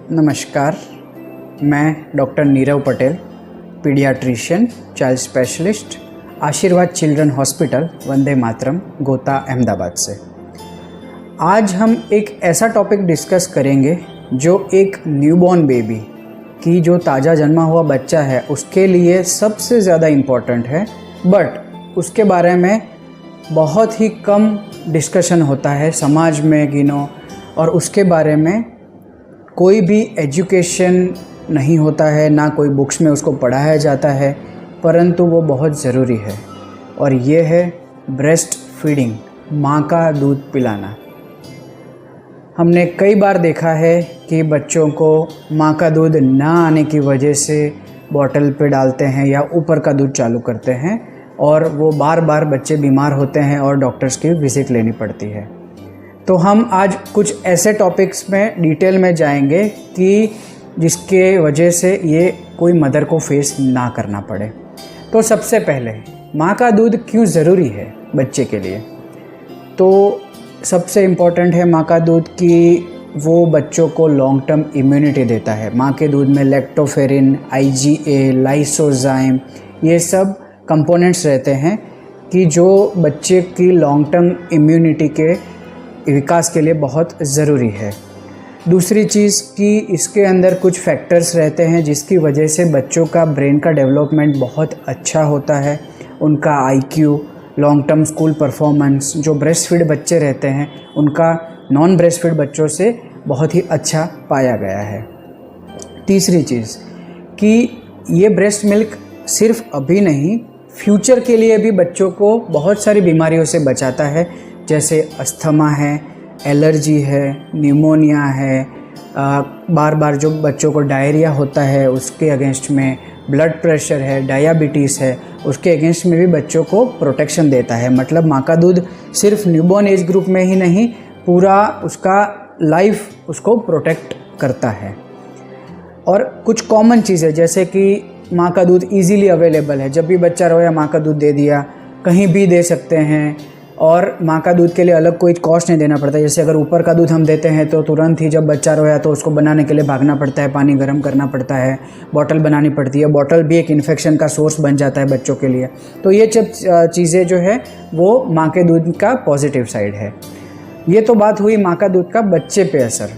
नमस्कार, मैं doctor Nirav Patel, paediatrician, child specialist, आशीर्वाद चिल्ड्रन हॉस्पिटल, वंदे मातरम, गोता, अहमदाबाद से। आज हम एक ऐसा टॉपिक डिस्कस करेंगे जो एक न्यूबॉर्न बेबी की जो ताज़ा जन्मा हुआ बच्चा है उसके लिए सबसे ज़्यादा इम्पॉर्टेंट है, बट उसके बारे में बहुत ही कम डिस्कशन होता है समाज में गिनो, और उसके बारे में कोई भी एजुकेशन नहीं होता है, ना कोई बुक्स में उसको पढ़ाया जाता है, परंतु वो बहुत ज़रूरी है और ये है ब्रेस्ट फीडिंग, माँ का दूध पिलाना। हमने कई बार देखा है कि बच्चों को माँ का दूध ना आने की वजह से बॉटल पे डालते हैं या ऊपर का दूध चालू करते हैं और वो बार बार बच्चे बीमार होते हैं और डॉक्टर्स की विज़िट लेनी पड़ती है। तो हम आज कुछ ऐसे टॉपिक्स में डिटेल में जाएंगे कि जिसके वजह से ये कोई मदर को फेस ना करना पड़े। तो सबसे पहले माँ का दूध क्यों ज़रूरी है बच्चे के लिए? तो सबसे इम्पॉर्टेंट है माँ का दूध कि वो बच्चों को लॉन्ग टर्म इम्यूनिटी देता है। माँ के दूध में लैक्टोफेरिन, IgA, लाइसोजाइम, ये सब कंपोनेंट्स रहते हैं कि जो बच्चे की लॉन्ग टर्म इम्यूनिटी के विकास के लिए बहुत ज़रूरी है। दूसरी चीज़ कि इसके अंदर कुछ फैक्टर्स रहते हैं जिसकी वजह से बच्चों का ब्रेन का डेवलपमेंट बहुत अच्छा होता है, उनका IQ, long term school performance, जो ब्रेस्ट फीड बच्चे रहते हैं उनका नॉन ब्रेस्ट फीड बच्चों से बहुत ही अच्छा पाया गया है। तीसरी चीज़ कि ये ब्रेस्ट मिल्क सिर्फ अभी नहीं, फ्यूचर के लिए भी बच्चों को बहुत सारी बीमारियों से बचाता है, जैसे अस्थमा है, एलर्जी है, न्यूमोनिया है, बार बार जो बच्चों को डायरिया होता है उसके अगेंस्ट में, ब्लड प्रेशर है, डायबिटीज़ है, उसके अगेंस्ट में भी बच्चों को प्रोटेक्शन देता है। मतलब माँ का दूध सिर्फ न्यूबॉर्न एज ग्रुप में ही नहीं, पूरा उसका लाइफ उसको प्रोटेक्ट करता है। और कुछ कॉमन चीज़ें जैसे कि माँ का दूध इजीली अवेलेबल है, जब भी बच्चा रोया माँ का दूध दे दिया, कहीं भी दे सकते हैं, और माँ का दूध के लिए अलग कोई कॉस्ट नहीं देना पड़ता। जैसे अगर ऊपर का दूध हम देते हैं तो तुरंत ही जब बच्चा रोया तो उसको बनाने के लिए भागना पड़ता है, पानी गर्म करना पड़ता है, बॉटल बनानी पड़ती है, बॉटल भी एक इन्फेक्शन का सोर्स बन जाता है बच्चों के लिए। तो ये सब चीज़ें जो है वो माँ के दूध का पॉजिटिव साइड है। ये तो बात हुई माँ का दूध का बच्चे पे असर।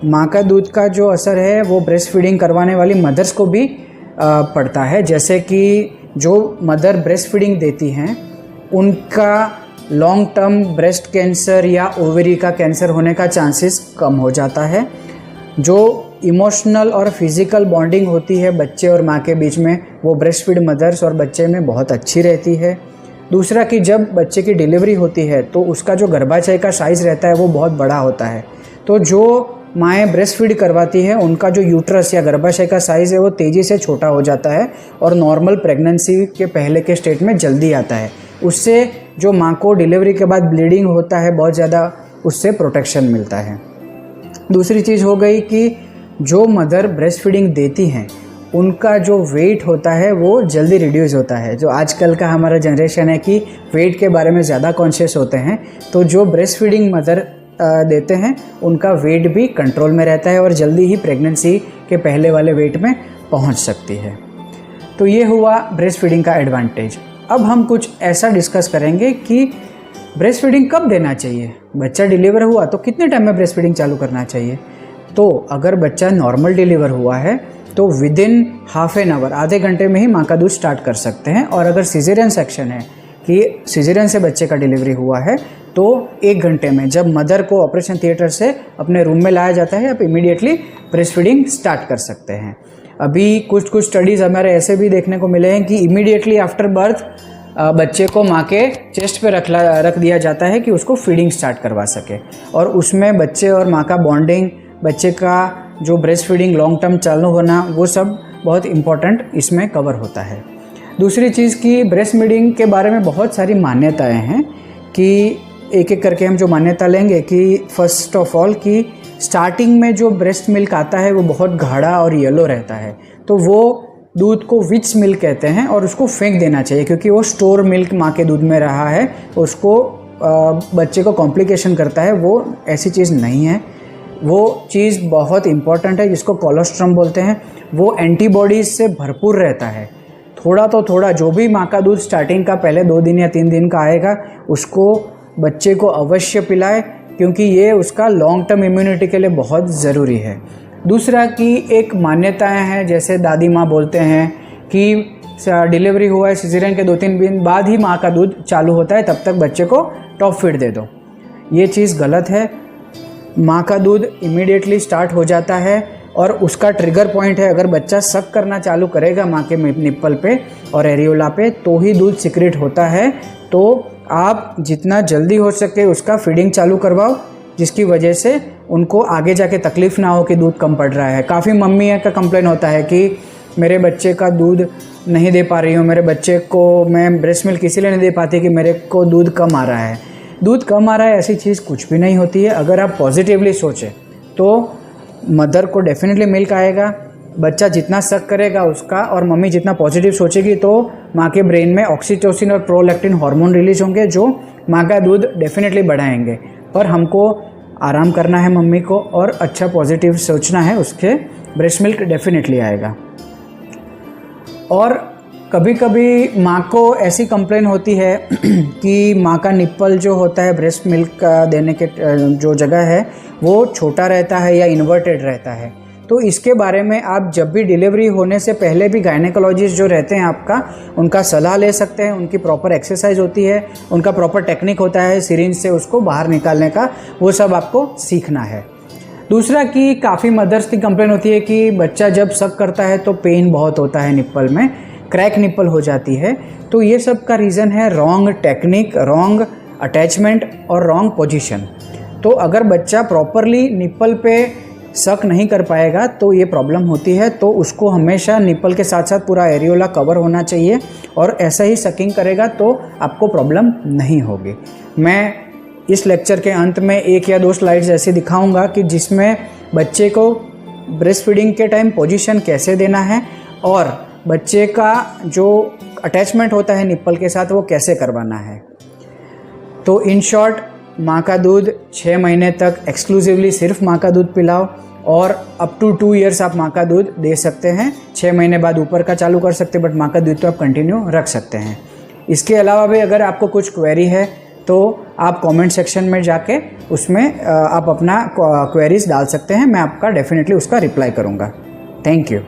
माँ का दूध का जो असर है वो ब्रेस्ट फीडिंग करवाने वाली मदर्स को भी पड़ता है। जैसे कि जो मदर ब्रेस्ट फीडिंग देती हैं उनका लॉन्ग टर्म ब्रेस्ट कैंसर या ओवरी का कैंसर होने का चांसेस कम हो जाता है। जो इमोशनल और फिज़िकल बॉन्डिंग होती है बच्चे और माँ के बीच में, वो ब्रेस्ट फीड मदर्स और बच्चे में बहुत अच्छी रहती है। दूसरा कि जब बच्चे की डिलीवरी होती है तो उसका जो गर्भाशय का साइज़ रहता है वो बहुत बड़ा होता है। तो जो माएँ ब्रेस्ट फीड करवाती है उनका जो यूट्रस या गर्भाशय का साइज़ है वो तेज़ी से छोटा हो जाता है और नॉर्मल प्रेगनेंसी के पहले के स्टेट में जल्दी आता है। उससे जो माँ को डिलीवरी के बाद ब्लीडिंग होता है बहुत ज़्यादा, उससे प्रोटेक्शन मिलता है। दूसरी चीज़ हो गई कि जो मदर ब्रेस्ट फीडिंग देती हैं उनका जो वेट होता है वो जल्दी रिड्यूस होता है। जो आजकल का हमारा जनरेशन है कि वेट के बारे में ज़्यादा कॉन्शियस होते हैं, तो जो ब्रेस्ट फीडिंग मदर देते हैं उनका वेट भी कंट्रोल में रहता है और जल्दी ही प्रेगनेंसी के पहले वाले वेट में पहुंच सकती है। तो ये हुआ ब्रेस्ट फीडिंग का एडवांटेज। अब हम कुछ ऐसा डिस्कस करेंगे कि ब्रेस्ट फीडिंग कब देना चाहिए। बच्चा डिलीवर हुआ तो कितने टाइम में ब्रेस्ट फीडिंग चालू करना चाहिए? तो अगर बच्चा नॉर्मल डिलीवर हुआ है तो विदिन हाफ एन आवर, आधे घंटे में ही माँ का दूध स्टार्ट कर सकते हैं। और अगर सिजेरियन सेक्शन है कि सिजेरियन से बच्चे का डिलीवरी हुआ है तो 1 घंटे में जब मदर को ऑपरेशन थिएटर से अपने रूम में लाया जाता है, आप इमीडिएटली ब्रेस्ट फीडिंग स्टार्ट कर सकते हैं। अभी कुछ स्टडीज़ हमारे ऐसे भी देखने को मिले हैं कि इमीडिएटली आफ्टर बर्थ बच्चे को माँ के चेस्ट पे रख दिया जाता है कि उसको फीडिंग स्टार्ट करवा सके, और उसमें बच्चे और माँ का बॉन्डिंग, बच्चे का जो ब्रेस्ट फीडिंग लॉन्ग टर्म चालू होना, वो सब बहुत इम्पॉर्टेंट इसमें कवर होता है। दूसरी चीज़ कि ब्रेस्ट फीडिंग के बारे में बहुत सारी मान्यताएं हैं कि एक एक करके हम जो मान्यता लेंगे कि फर्स्ट ऑफ ऑल कि स्टार्टिंग में जो ब्रेस्ट मिल्क आता है वो बहुत गाढ़ा और येलो रहता है, तो वो दूध को विच मिल्क कहते हैं और उसको फेंक देना चाहिए क्योंकि वो स्टोर मिल्क माँ के दूध में रहा है, उसको बच्चे को कॉम्प्लिकेशन करता है। वो ऐसी चीज़ नहीं है। वो चीज़ बहुत इम्पॉर्टेंट है जिसको कोलोस्ट्रम बोलते हैं। वो एंटीबॉडीज़ से भरपूर रहता है। थोड़ा तो थोड़ा जो भी माँ का दूध स्टार्टिंग का पहले 2 दिन या 3 दिन का आएगा उसको बच्चे को अवश्य पिलाए, क्योंकि ये उसका लॉन्ग टर्म इम्यूनिटी के लिए बहुत ज़रूरी है। दूसरा कि एक मान्यताएं हैं, जैसे दादी माँ बोलते हैं कि डिलीवरी हुआ है सिजेरियन के 2-3 दिन बाद ही माँ का दूध चालू होता है, तब तक बच्चे को टॉप फीड दे दो। ये चीज़ गलत है। माँ का दूध इमीडिएटली स्टार्ट हो जाता है और उसका ट्रिगर पॉइंट है, अगर बच्चा सक करना चालू करेगा माँ के निप्पल पे और एरियोला पे तो ही दूध सिक्रेट होता है। तो आप जितना जल्दी हो सके उसका फीडिंग चालू करवाओ, जिसकी वजह से उनको आगे जाके तकलीफ़ ना हो कि दूध कम पड़ रहा है। काफ़ी मम्मी का कंप्लेन होता है कि मेरे बच्चे का दूध नहीं दे पा रही हूँ, मेरे बच्चे को मैं ब्रेस्ट मिल्क इसीलिए नहीं दे पाती कि मेरे को दूध कम आ रहा है। दूध कम आ रहा है ऐसी चीज़ कुछ भी नहीं होती है। अगर आप पॉजिटिवली सोचें तो मदर को डेफिनेटली मिल्क आएगा, बच्चा जितना सक करेगा उसका, और मम्मी जितना पॉजिटिव सोचेगी तो माँ के ब्रेन में ऑक्सीटोसिन और प्रोलैक्टिन हार्मोन रिलीज होंगे जो माँ का दूध डेफिनेटली बढ़ाएंगे। पर हमको आराम करना है मम्मी को और अच्छा पॉजिटिव सोचना है, उसके ब्रेस्ट मिल्क डेफिनेटली आएगा। और कभी कभी माँ को ऐसी कंप्लेन होती है कि माँ का निप्पल जो होता है ब्रेस्ट मिल्क का देने के जो जगह है वो छोटा रहता है या इन्वर्टेड रहता है। तो इसके बारे में आप जब भी डिलीवरी होने से पहले भी गायनेकोलॉजिस्ट जो रहते हैं आपका, उनका सलाह ले सकते हैं। उनकी प्रॉपर एक्सरसाइज होती है, उनका प्रॉपर टेक्निक होता है सिरिंज से उसको बाहर निकालने का, वो सब आपको सीखना है। दूसरा कि काफ़ी मदर्स की कंप्लेन होती है कि बच्चा जब सक करता है तो पेन बहुत होता है निप्पल में, क्रैक निप्पल हो जाती है। तो ये सब का रीज़न है रॉन्ग टेक्निक, रॉन्ग अटैचमेंट और रॉन्ग पोजीशन। तो अगर बच्चा प्रॉपरली निप्पल पे सक नहीं कर पाएगा तो ये प्रॉब्लम होती है। तो उसको हमेशा निप्पल के साथ साथ पूरा एरियोला कवर होना चाहिए, और ऐसा ही सकिंग करेगा तो आपको प्रॉब्लम नहीं होगी। मैं इस लेक्चर के अंत में 1 या 2 स्लाइड्स ऐसे दिखाऊंगा कि जिसमें बच्चे को ब्रेस्ट फीडिंग के टाइम पोजीशन कैसे देना है और बच्चे का जो अटैचमेंट होता है निप्पल के साथ वो कैसे करवाना है। तो इन शॉर्ट, माँ का दूध 6 महीने तक एक्सक्लूसिवली सिर्फ माँ का दूध पिलाओ, और अप टू 2 इयर्स आप माँ का दूध दे सकते हैं। 6 महीने बाद ऊपर का चालू कर सकते हैं, बट माँ का दूध तो आप कंटिन्यू रख सकते हैं। इसके अलावा भी अगर आपको कुछ क्वेरी है तो आप कमेंट सेक्शन में जाके उसमें आप अपना क्वेरीज डाल सकते हैं, मैं आपका डेफिनेटली उसका रिप्लाई करूँगा। Thank you.